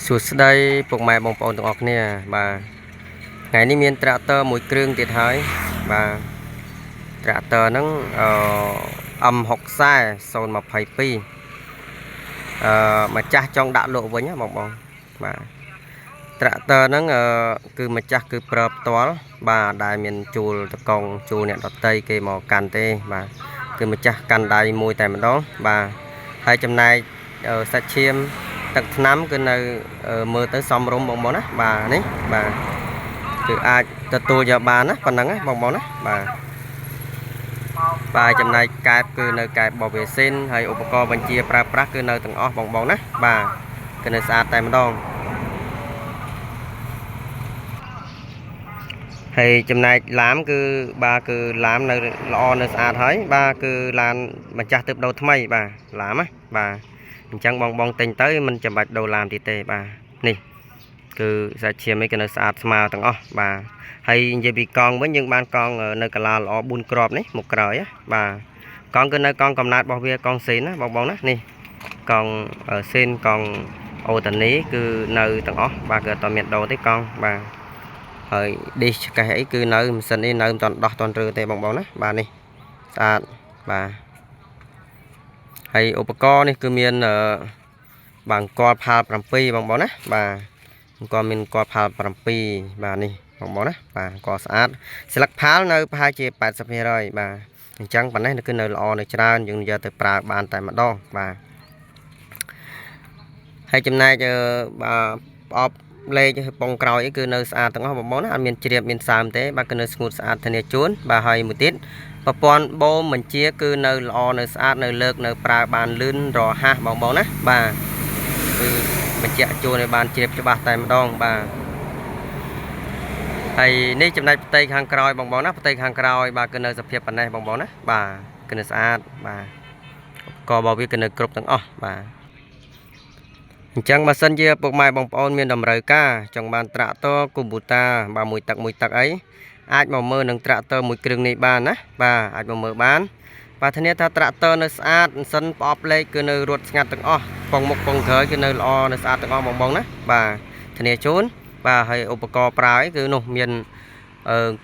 សួស្តីពុកម៉ែបងប្អូនទាំងអស់គ្នាបាទថ្ងៃនេះមានត្រាក់ទ័រមួយគ្រឿងទៀតហើយបាទត្រាក់ទ័រហ្នឹងM60 022ម្ចាស់ចង់ដាក់លក់វិញណាបងបាទត្រាក់ទ័រហ្នឹងគឺម្ចាស់គឺប្រើផ្ទាល់បាទដែលមានជួលតកងជួលអ្នកដតីគេមកកាន់ទេបាទគឺម្ចាស់កាន់ដៃមួយតែម្ដងបាទហើយចំណែកសាច់ឈាមទឹកថ្នាំគឺនៅមើលទៅសមរម្យបងប្អូនណាបាទនេះបាទគឺអាចទទួលយកបានណាប៉ុណ្ណឹងណាបងប្អូនណាបាទចំណែកកែបគឺនៅកែបបបវេសិនហើយឧបករណ៍បញ្ជាប្រើប្រាស់គឺនៅទាំងអស់បងប្អូនណាបាទគឺនៅស្អាតតែម្ដងហើយចំណែកឡាមគឺបាទគឺឡាមនៅល្អនៅស្អាតហើយបាទគឺឡានម្ចាស់ទើបដូរថ្មីបាទឡាមណាបាទអញ្ចឹងបងទិញទៅមិនចាំបាច់ដូរឡានទៀតទេបាទនេះគឺសាច់ឈាមនេះគឺនៅស្អាតស្មើទាំងអស់បាទហើយនិយាយពីកង់វិញយើងបានកង់នៅកាឡាល្អ4គ្រាប់នេះមុខក្រោយបាទកង់គឺនៅកង់កំណើតរបស់វាកង់សេនណាបងណានេះកង់សេនកង់អូតានីគឺនៅទាំងអស់បាទគឺអត់មានដូរទេកង់បាទហើយឌីសកេះអីគឺនៅម៉ាស៊ីននេះនៅមិនតាន់ដោះតាន់រើទេបងណាបាទនេះស្អាតបាទហើយឧបករណ៍នេះគឺមានបាទអង្គផាល7បងណាបាទអង្គមានអង្គផាល7បាទនេះបងណាបាទអង្គស្អាតស្លឹកផាលនៅប្រហែលជា 80% បាទអញ្ចឹងប៉ុណ្ណេះគឺនៅល្អនៅច្រើនយើងយកទៅប្រើបានតែម្ដងបាទហើយចំណែកបាទប្រអប់លេខពងក្រោយគឺនៅស្អាតទាំងអស់បងណាអត់មានជ្រាបមានសើមទេបាទគឺនៅស្ងួតស្អាតធានាជូនបាទហើយមួយទៀតប្រព័ន្ធបូមបញ្ជាគឺនៅល្អនៅស្អាតនៅលើកនៅប្រើបានលឿនរហ័សបងណាបាទគឺបញ្ជាក់ជួនឲ្យបានជ្រាបច្បាស់តែម្ដងបាទហើយនេះចំណែកផ្ទៃខាងក្រោយបងណាផ្ទៃខាងក្រោយបាទគឺនៅសភាពប៉ុណ្ណេះបងណាបាទគឺនៅស្អាតបាទក៏របស់វាគឺនៅគ្រប់ទាំងអស់បាទអញ្ចឹងបើសិនជាពុកម៉ែបងប្អូនមានតម្រូវការចង់បានត្រាក់ទ័រកុំព្យូទ័របាទមួយទឹកអីអាចមកមើលនឹងត្រាក់ទ័រមួយគ្រឿងនេះបានណាបាទអាចមកមើលបានបាទធានាថាត្រាក់ទ័រនៅស្អាតមិនសិនប្រអប់លេខគឺនៅរត់ស្ងាត់ទាំងអស់ពងមុខពងក្រោយគឺនៅល្អនៅស្អាតទាំងអស់បងណាបាទធានាជូនបាទហើយឧបករណ៍ប្រើគឺនោះមាន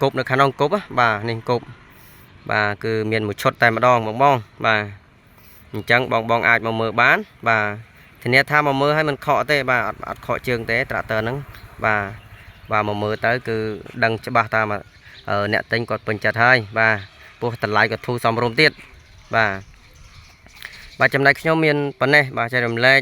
គប់នៅខាងក្នុងគប់បាទនេះគប់បាទគឺមានមួយឈុតតែម្ដងបងបាទអញ្ចឹងបងអាចមកមើលបានបាទធានាថាមកមើលឲ្យមិនខកទេបាទអត់ខកជើងទេត្រាក់ទ័រហ្នឹងបាទមកមើលទៅគឺដឹងច្បាស់តាមអ្នកទិញគាត់ពេញចិត្តហើយបាទពោះតម្លៃក៏ធូរសមរម្យទៀតបាទចំណែកខ្ញុំមានប៉ុណ្ណេះបាទចែករំលែក